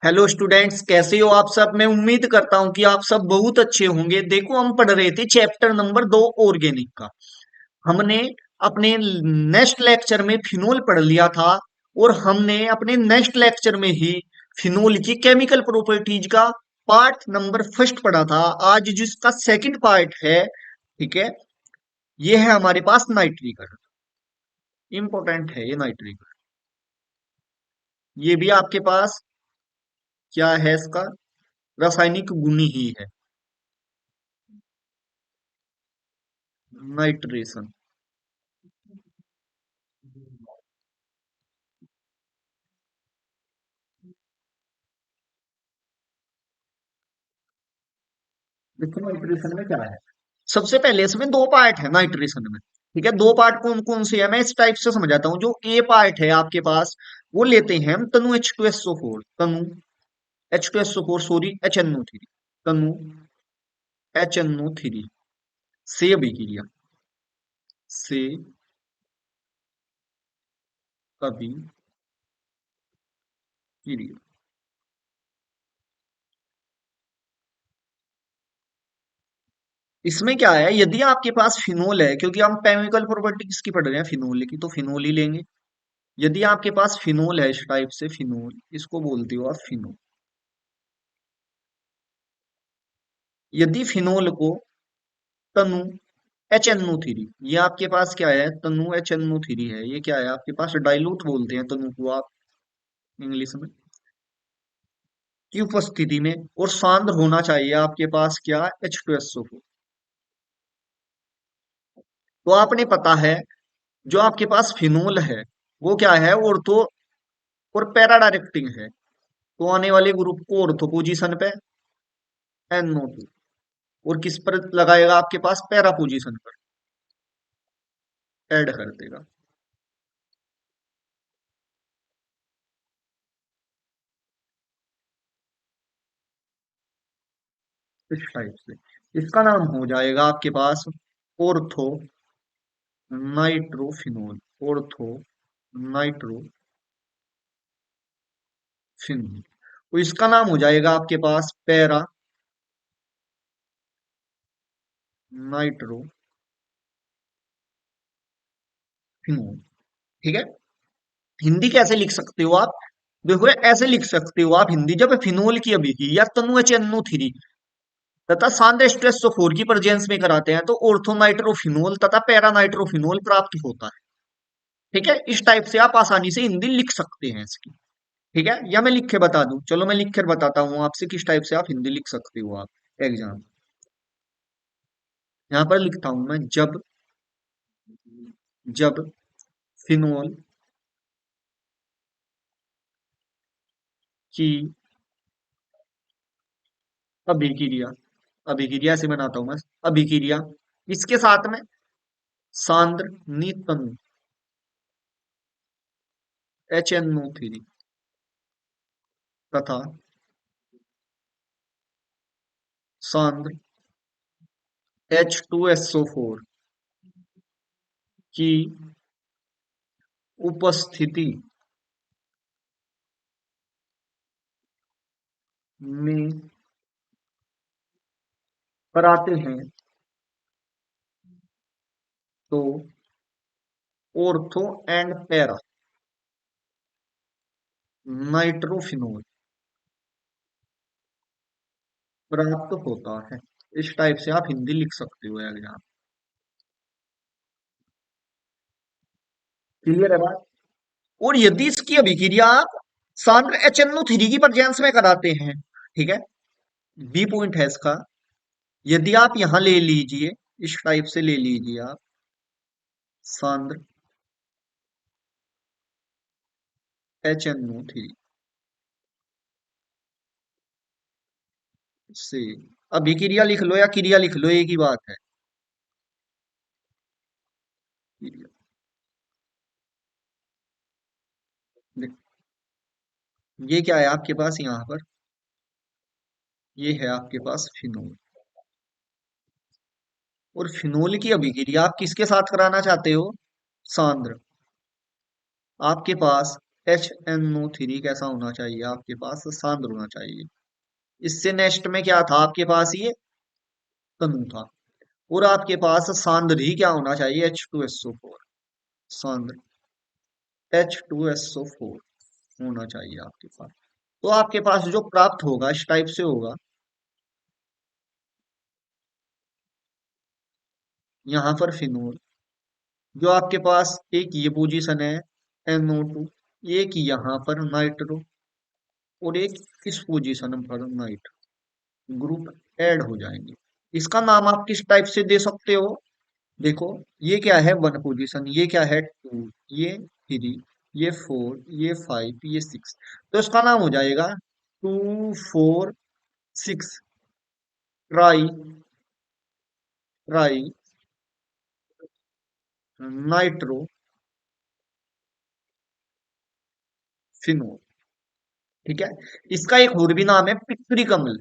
Hello students, कैसे हो आप सब। मैं उम्मीद करता हूं कि आप सब बहुत अच्छे होंगे। देखो, हम पढ़ रहे थे चैप्टर नंबर 2 ऑर्गेनिक का। हमने अपने नेक्स्ट लेक्चर में फिनोल पढ़ लिया था और हमने अपने नेक्स्ट लेक्चर में ही फिनोल की केमिकल प्रॉपर्टीज का पार्ट नंबर फर्स्ट पढ़ा था। आज जिसका सेकंड पार्ट है, ठीक है, ये है हमारे पास नाइट्रिक एसिड। इंपॉर्टेंट है ये नाइट्रिक एसिड। ये भी आपके पास क्या है, इसका रासायनिक गुण ही है, नाइट्रेशन। देखो नाइट्रेशन में क्या है। सबसे पहले इसमें दो पार्ट है नाइट्रेशन में। ठीक है, दो पार्ट कौन कौन से है मैं इस टाइप से समझाता हूँ। जो ए पार्ट है आपके पास, वो लेते हैं हम तनु H2SO4, तनु H2SO4, सॉरी HNO3, तनु HNO3 से अभिक्रिया, से अभिक्रिया। इसमें क्या है, यदि आपके पास फिनोल है, क्योंकि हम केमिकल प्रॉपर्टी किसकी पढ़ रहे हैं, फिनोल की, तो फिनोल ही लेंगे। यदि आपके पास फिनोल है इस टाइप से, फिनोल इसको बोलते हो आप फिनोल। यदि फिनोल को तनु HNO3, ये आपके पास क्या है, तनु HNO3 है, ये क्या है आपके पास, डाइल्यूट बोलते हैं तनु को आप इंग्लिश में, की उपस्थिति में, और सांद्र होना चाहिए आपके पास क्या, H2SO4। तो आपने पता है, जो आपके पास फिनोल है वो क्या है, ऑर्थो और पैरा डायरेक्टिंग है। तो आने वाले ग्रुप को ऑर्थो पोजीशन पे NO2, और किस पर लगाएगा, आपके पास पैरा पोजीशन पर ऐड कर देगा। इस टाइप से इसका नाम हो जाएगा आपके पास ऑर्थो नाइट्रोफिनोल, ऑर्थो नाइट्रोफिनोल। तो इसका नाम हो जाएगा आपके पास पैरा नाइट्रोफिनोल। ठीक है। हिंदी कैसे लिख सकते हो आप, देखो ऐसे लिख सकते हो आप हिंदी, जब फिनोल की अभिक्रिया तनु HNO3 तथा सांद्र H2SO4 की प्रेजेंस में कराते हैं, तो ऑर्थोनाइट्रोफिनोल तथा पैरानाइट्रोफिनोल प्राप्त होता है। ठीक है, इस टाइप से आप आसानी से हिंदी लिख सकते हैं इसकी। ठीक है, या मैं लिख के बता दूं, चलो मैं लिख कर बताता हूँ आपसे किस टाइप से आप हिंदी लिख सकते हो आप एग्जाम। यहाँ पर लिखता हूं मैं, जब जब फिनोल की अभिक्रिया, अभिक्रिया से बनाता हूं मैं, अभिक्रिया इसके साथ में सांद्र नितनु HNO3 तथा सांद्र H2SO4 की उपस्थिति में कराते हैं, तो ऑर्थो एंड पैरा नाइट्रोफिनोल प्राप्त होता है। इस टाइप से आप हिंदी लिख सकते हो एग्जाम। क्लियर है बात। और यदि इसकी अभिक्रिया आप सांद्र HNO3 की प्रेजेंस में कराते हैं, ठीक है, बी पॉइंट है इसका, यदि आप यहां ले लीजिए, इस टाइप से ले लीजिए आप, सांद्र HNO3 से, अभिक्रिया लिख लो या क्रिया लिख लो, एक ही बात है, क्रिया। ये क्या है आपके पास यहाँ पर, ये है आपके पास फिनोल। और फिनोल की अभिक्रिया आप किसके साथ कराना चाहते हो, सांद्र, आपके पास HNO3 कैसा होना चाहिए आपके पास? सांद्र होना चाहिए। इससे नेक्स्ट में क्या था आपके पास? ये तनु था। और आपके पास सांद्र ही क्या होना चाहिए? H2SO4 सांद्र H2SO4 होना चाहिए आपके पास। तो आपके पास जो प्राप्त होगा इस टाइप से होगा। यहाँ पर फिनोल, जो आपके पास एक ये पोजीशन है NO2, एक यहाँ पर नाइट्रो, और एक इस पोजीशन पर नाइट, ग्रुप ऐड हो जाएंगे। इसका नाम आप किस टाइप से दे सकते हो? देखो, ये क्या है? वन पोजीशन, ये क्या है? टू, ये थ्री, ये फोर, ये फाइव, ये सिक्स। तो इसका नाम हो जाएगा 2 4 6 ट्राई ट्राई नाइट्रो फिनोल। ठीक है। इसका एक और भी नाम है पिक्रिक अम्ल,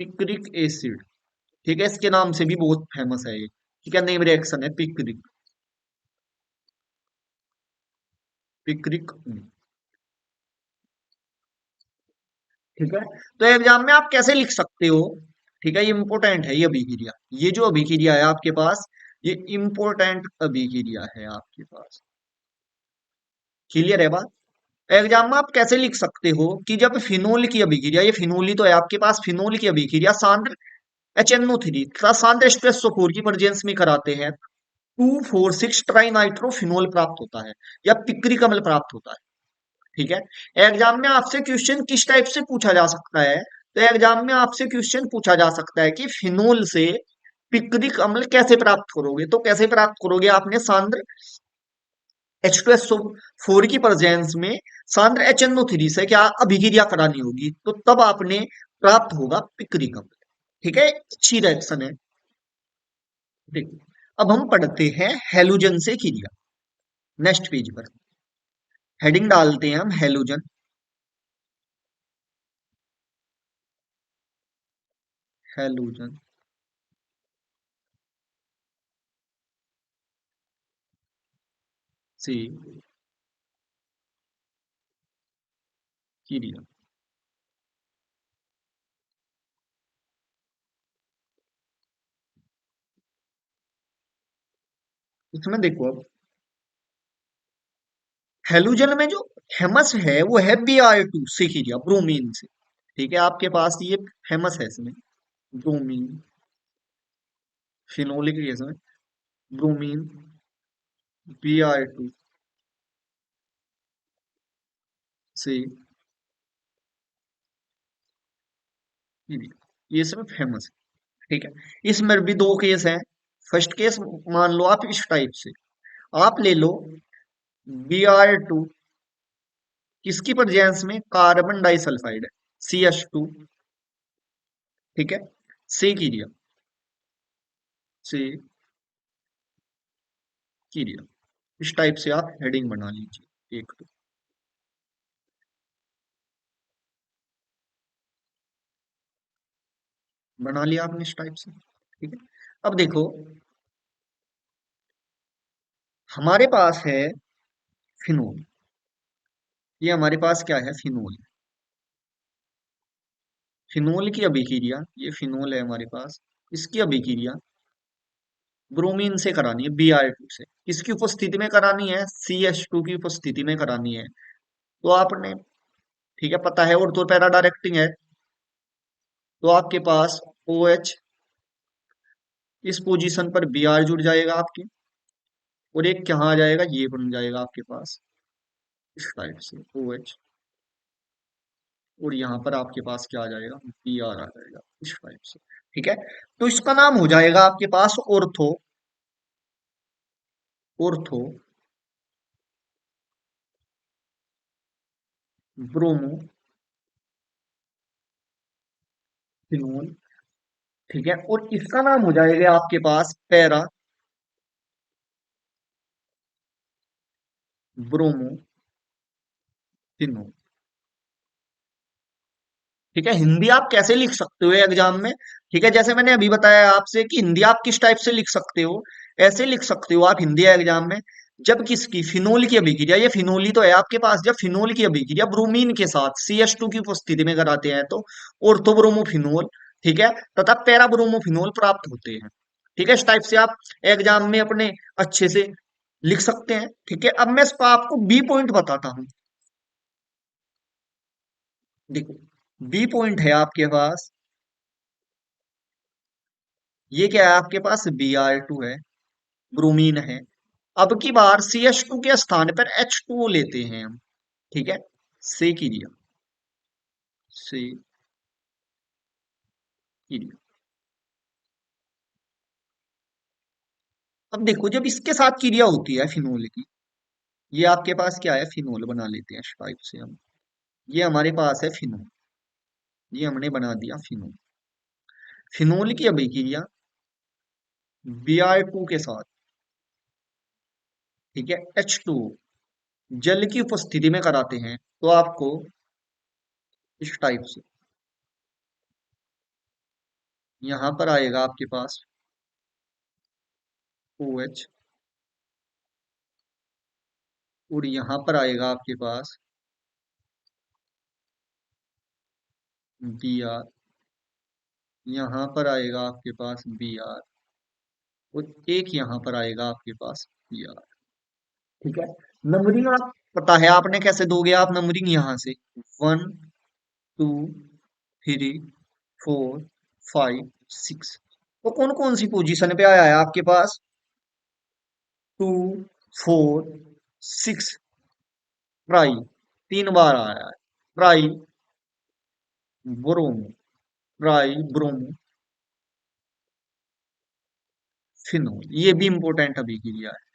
पिक्रिक एसिड। ठीक है, इसके नाम से भी बहुत फेमस है ये। ठीक है, नेम रिएक्शन है पिक्रिक, पिक्रिक। ठीक है। तो एग्जाम में आप कैसे लिख सकते हो? ठीक है, ये इंपॉर्टेंट है, ये अभिक्रिया, ये जो अभिक्रिया है आपके पास, ये इंपॉर्टेंट अभिक्रिया है आपके पास। क्लियर है बात? एग्जाम में आप कैसे लिख सकते हो कि जब फिनोल की अभिक्रिया, ये फिनोल ही तो है आपके पास, फिनोल की अभिक्रिया सांद्र HNO3 तथा सांद्र H2SO4 की प्रेजेंस में कराते हैं, 2 4 6 ट्राई नाइट्रो फिनोल प्राप्त होता है, या पिक्रिक अम्ल प्राप्त होता है। ठीक है। एग्जाम में आपसे क्वेश्चन किस टाइप से पूछा जा सकता है? तो एग्जाम में आपसे क्वेश्चन पूछा जा सकता है कि फिनोल से पिक्रिक अम्ल कैसे प्राप्त करोगे? तो कैसे प्राप्त करोगे? आपने सांद्र H2SO4 की प्रेजेंस में सांद्र HNO3 से क्या अभिक्रिया करानी होगी, तो तब आपने प्राप्त होगा पिक्रिक अम्ल। ठीक है, अच्छी रिएक्शन है। ठीक। अब हम पढ़ते हैं हेलोजन से क्रिया। नेक्स्ट पेज पर हेडिंग डालते हैं हम हेलोजन। हेलोजन से क्रिया। इसमें देखो, अब हेलोजन में जो फेमस है वो है Br2 से क्रिया, ब्रोमीन से। ठीक है, आपके पास ये फेमस है इसमें, ब्रोमीन, फिनोलिक केस में ब्रोमीन Br2 से क्रिया, ये सब फेमस है। ठीक है, इसमें भी दो केस हैं। फर्स्ट केस मान लो आप इस टाइप से, आप ले लो Br2 किसकी प्रेजेंस में? कार्बन डाइसल्फाइड है, CH2। ठीक है, से क्रिया, से क्रिया। इस टाइप से आप हेडिंग बना लीजिए एक। तो बना लिया आपने इस टाइप से। ठीक है। अब देखो, हमारे पास है फिनोल, ये हमारे पास क्या है? फिनोल। फिनोल की अभिक्रिया, ये फिनोल है हमारे पास, इसकी अभिक्रिया ब्रोमीन से करानी है, Br2 से। किसकी उपस्थिति में करानी है? CH2 की उपस्थिति में करानी है। तो आपने, ठीक है, पता है, और तो पैरा डायरेक्टिंग है, तो आपके पास OH, इस पोजीशन पर Br जुड़ जाएगा आपके, और एक कहाँ आ जाएगा? ये बन जाएगा आपके पास इस टाइप से OH, और यहाँ पर आपके पास क्या आ जाएगा? Br आ जाएगा इस टाइप से। ठीक है, तो इसका नाम हो जाएगा आपके पास ऑर्थो, ऑर्थो ब्रोमो फिनोल। ठीक है, और इसका नाम हो जाएगा आपके पास पैरा ब्रोमो फिनोल। ठीक है, हिंदी आप कैसे लिख सकते हो एग्जाम में? ठीक है, जैसे मैंने अभी बताया आपसे कि हिंदी आप किस टाइप से लिख सकते हो, ऐसे लिख सकते हो आप हिंदी एग्जाम में। जब किसकी फिनोल की अभिक्रिया, ये फिनोल ही तो है आपके पास, जब फिनोल की अभिक्रिया ब्रोमीन के साथ CH2 की उपस्थिति में कराते हैं तो ऑर्थोब्रोमोफिनोल, ठीक है, तथा पैराब्रोमोफिनोल प्राप्त होते हैं। ठीक है, इस टाइप से आप एग्जाम में अपने अच्छे से लिख सकते हैं। ठीक है, अब मैं इसका आपको बी पॉइंट बताता हूं। देखो, बी पॉइंट है आपके पास, ये क्या है आपके पास, Br2 है, ब्रोमीन है। अब की बार CH2 के स्थान पर H2O लेते हैं हम। ठीक है, से क्रिया, से क्रिया। अब देखो, जब इसके साथ क्रिया होती है फिनोल की, ये आपके पास क्या है, फिनोल बना लेते हैं इस टाइप से हम। ये हमारे पास है फिनोल, ये हमने बना दिया फिनोल। फिनोल की अभिक्रिया Br2 के साथ, ठीक है, H2O जल की उपस्थिति में कराते हैं तो आपको इस टाइप से यहां पर आएगा आपके पास OH, और यहां पर आएगा आपके पास Br, यहां पर आएगा आपके पास Br, और एक यहां पर आएगा आपके पास Br। ठीक है, नंबरिंग आप पता है आपने कैसे दोगे, आप नंबरिंग यहां से 1 2 3 4 5 6, तो कौन कौन सी पोजीशन पे आया है आपके पास, 2 4 6, ट्राई, 3 बार आया है, try bromo, try bromo phenol, ये भी इंपॉर्टेंट अभिक्रिया है।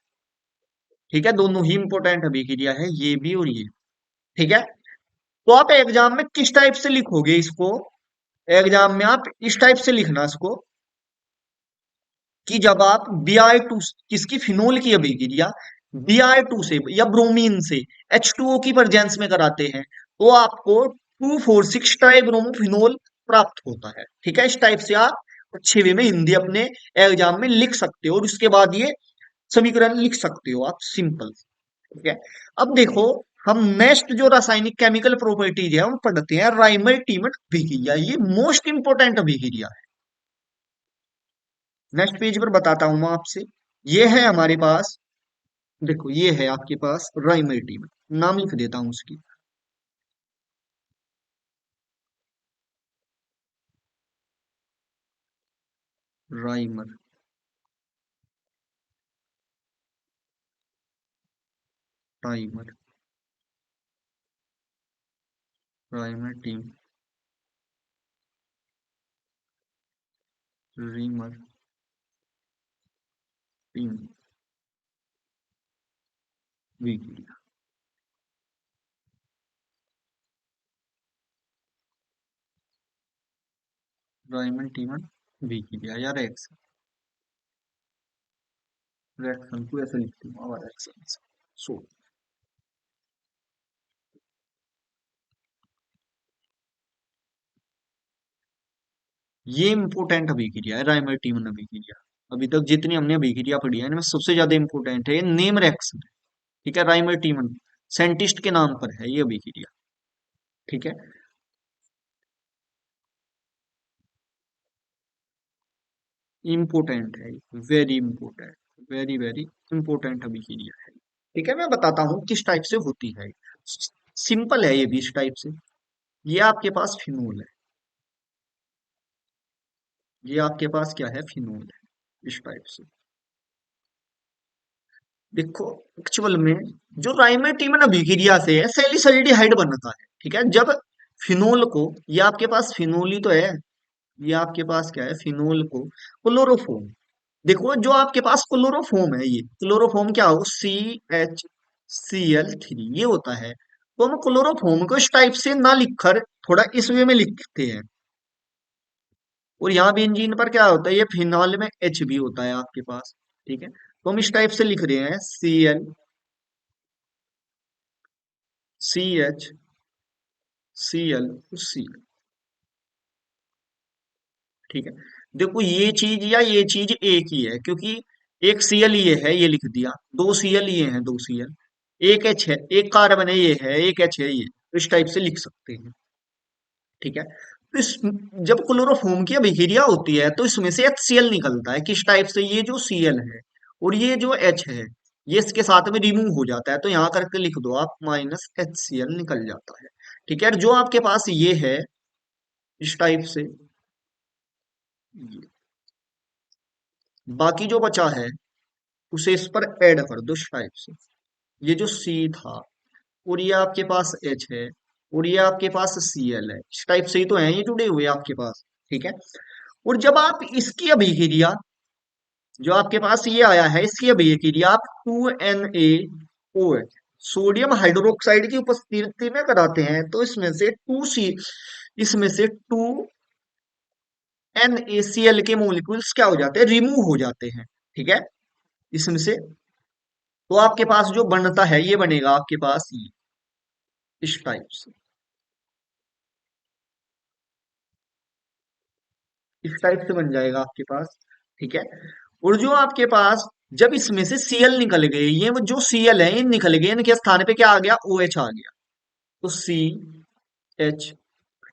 ठीक है, दोनों ही इंपॉर्टेंट अभिक्रिया है, ये भी और ये। ठीक है, तो आप एग्जाम में किस टाइप से लिखोगे इसको, एग्जाम में आप इस टाइप से लिखना इसको, कि जब आप Br2, किसकी, फिनोल की अभिक्रिया Br2 से या ब्रोमीन से H2O की प्रेजेंस में कराते हैं तो आपको 2 4 6 ट्राइब्रोमोफिनोल प्राप्त होता है। ठीक है, इस टाइप से आप अच्छे वे में हिंदी अपने एग्जाम में लिख सकते हो, और उसके बाद ये समीकरण लिख सकते हो आप, सिंपल। ठीक है, अब देखो, हम नेक्स्ट जो रासायनिक केमिकल प्रॉपर्टीज है हम पढ़ते हैं राइमर टीमर अभिक्रिया, ये मोस्ट इंपोर्टेंट अभिक्रिया है। नेक्स्ट पेज पर बताता हूं मैं आपसे, ये है हमारे पास, देखो ये है आपके पास राइमर टीमर, नाम लिख देता हूं उसकी, Rymer, Rymer, Rymer team, reamer team अभिक्रिया, राइमर टीमर अभिक्रिया या रिएक्शन, रिएक्शन को ऐसे लिखती हूँ, और रिएक्शन, सो ये इंपोर्टेंट अभिक्रिया है राइमर टीमन अभिक्रिया। अभी तक जितनी हमने अभिक्रिया पढ़ी है इनमें सबसे ज्यादा इंपोर्टेंट है, नेम रिएक्शन। ठीक है, राइमर टीमन साइंटिस्ट के नाम पर है ये अभिक्रिया। ठीक है, इंपोर्टेंट है, very important, very very important अभिक्रिया है। ठीक है, मैं बताता हूँ किस टाइप से होती है। सिंपल है ये भी इस टाइप से, ये आपके पास फिनोल है, ये आपके पास क्या है, फिनोल है, इस टाइप से। देखो, एक्चुअल में जो राइमेटिमन अभिक्रिया से है सैलिसल्डिहाइड बनता है। ठीक है, जब फिनोल को, ये आपके पास फिनोल ही तो है, ये आपके पास क्या है, फिनोल को क्लोरोफॉर्म, देखो जो आपके पास क्लोरोफॉर्म है, ये क्लोरोफॉर्म क्या हो, CH Cl3 ये होता है। तो हम क्लोरोफॉर्म को इस टाइप से ना लिखकर थोड़ा इस वे में लिखते हैं, और यहाँ भी इंजीन पर क्या होता है, ये फिनॉल में H भी होता है आपके पास। ठीक है, तो हम इस टाइप से लिख रहे हैं ClCl, ठीक है। देखो, ये चीज या ये चीज एक ही है, क्योंकि एक सीएल ये है, ये लिख दिया, दो सीएल ये हैं, दो सीएल, एक एच है, एक कार्बन है ये है, एक एच है ये, इस टाइप से लिख सकते हैं। ठीक है। तो इस जब क्लोरोफॉर्म की अभिक्रिया होती है तो इसमें से HCl निकलता है, किस टाइप से, ये जो Cl है और ये जो H है, ये इसके साथ में रिमूव हो जाता है, तो यहाँ करके लिख दो आप -HCl निकल जाता है। ठीक है, और जो आपके पास ये है इस टाइप से, बाकी जो बचा है उसे इस पर ऐड कर दो इस टाइप से। ये जो C था और ये आपके पास H है और ये आपके पास Cl है, इस टाइप से ही तो है ये जुड़े हुए आपके पास। ठीक है। और जब आप इसकी अभिक्रिया, जो आपके पास ये आया है, इसकी अभिक्रिया आप 2Na OH सोडियम हाइड्रोक्साइड की उपस्थिति में कराते हैं, तो इसमें से 2C, इसमें से 2NaCl के मॉलिक्यूल्स क्या हो जाते हैं, रिमूव हो जाते हैं। ठीक है, इसमें से तो आपके पास जो बनता है ये बनेगा आपके पास ये इस टाइप से, इस टाइप से बन जाएगा आपके पास। ठीक है। और जो आपके पास जब इसमें से Cl निकल गए, ये वो जो Cl है ये निकल गए, इनके स्थान पे क्या आ गया, OH आ गया, तो CH।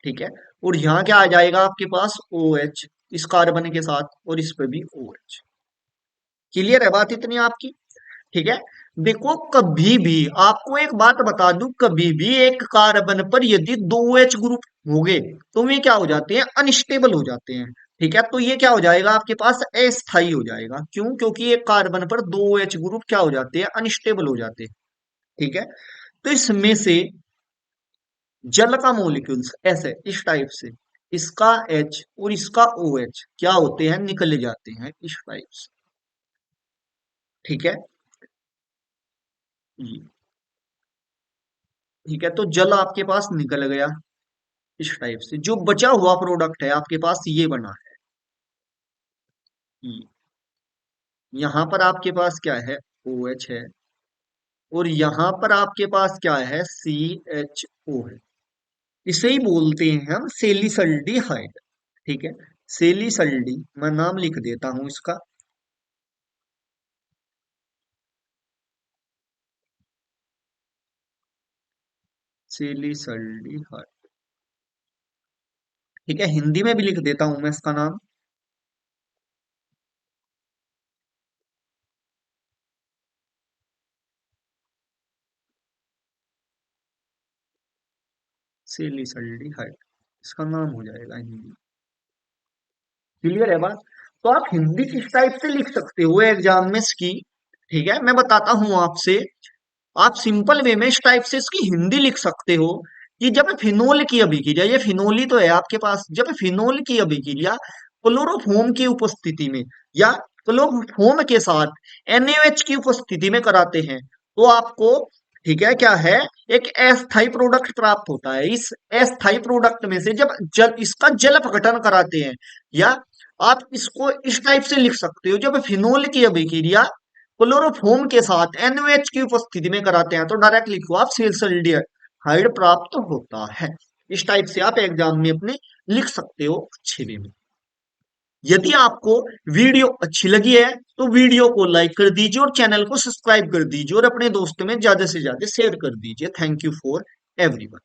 ठीक है। और यहाँ क्या आ जाएगा आपके पास, OH इस कार्बन के साथ, और इस पे भी OH। क्लियर है बात इतनी आपकी। ठीक है। देखो कभी भी आपको एक बात बता दूं, कभी भी एक कार्बन पर यदि दो एच ग्रुप हो गए तो वे क्या हो जाते हैं, अनस्टेबल हो जाते हैं। ठीक है, तो ये क्या हो जाएगा आपके पास, अस्थाई हो जाएगा। क्यों? क्योंकि एक कार्बन पर दो एच ग्रुप क्या हो जाते हैं, अनस्टेबल हो जाते हैं। ठीक है। तो इसमें से जल का मोलिक्यूल्स ऐसे इस टाइप से, इसका H और इसका OH क्या होते हैं, निकल जाते हैं इस टाइप से। ठीक है। ये- ठीक है, तो जल आपके पास निकल गया इस टाइप से, जो बचा हुआ प्रोडक्ट है आपके पास ये बना है। ये- यहाँ पर आपके पास क्या है, OH है, और यहाँ पर आपके पास क्या है, CHO है। इसे ही बोलते हैं हम सेलिसल्डिहाइड। ठीक है, सेलिसल्डी, मैं नाम लिख देता हूं इसका, सेलिसल्डिहाइड। ठीक है, हिंदी में भी लिख देता हूं मैं इसका नाम, सेलिसल्डिहाइड, इसका नाम हो जाएगा हिंदी। क्लियर है बात। तो आप हिंदी किस टाइप से लिख सकते हो एग्जाम में इसकी, ठीक है, मैं बताता हूं आपसे। आप सिंपल वे में इस टाइप से इसकी हिंदी लिख सकते हो कि जब फिनोल की अभिक्रिया, ये फिनोल ही तो है आपके पास, जब फिनोल की अभिक्रिया क्लोरोफॉर्म की उपस्थिति में या क्लोरोफॉर्म के साथ NaOH की उपस्थिति में कराते हैं तो आपको, ठीक है, क्या है, एक अस्थाई प्रोडक्ट प्राप्त होता है। इस अस्थाई प्रोडक्ट में से जब जल, इसका जल अपघटन कराते हैं, या आप इसको इस टाइप से लिख सकते हो, जब फिनोल की अभिक्रिया क्लोरोफॉर्म के साथ NaOH की उपस्थिति में कराते हैं तो डायरेक्ट लिखो आप सेल्सल्डिहाइड प्राप्त होता है। इस टाइप से आप एग्जाम में अपने लिख सकते हो अच्छे वे में। यदि आपको वीडियो अच्छी लगी है तो वीडियो को लाइक कर दीजिए और चैनल को सब्सक्राइब कर दीजिए और अपने दोस्तों में ज्यादा से ज्यादा शेयर कर दीजिए। Thank you for everyone.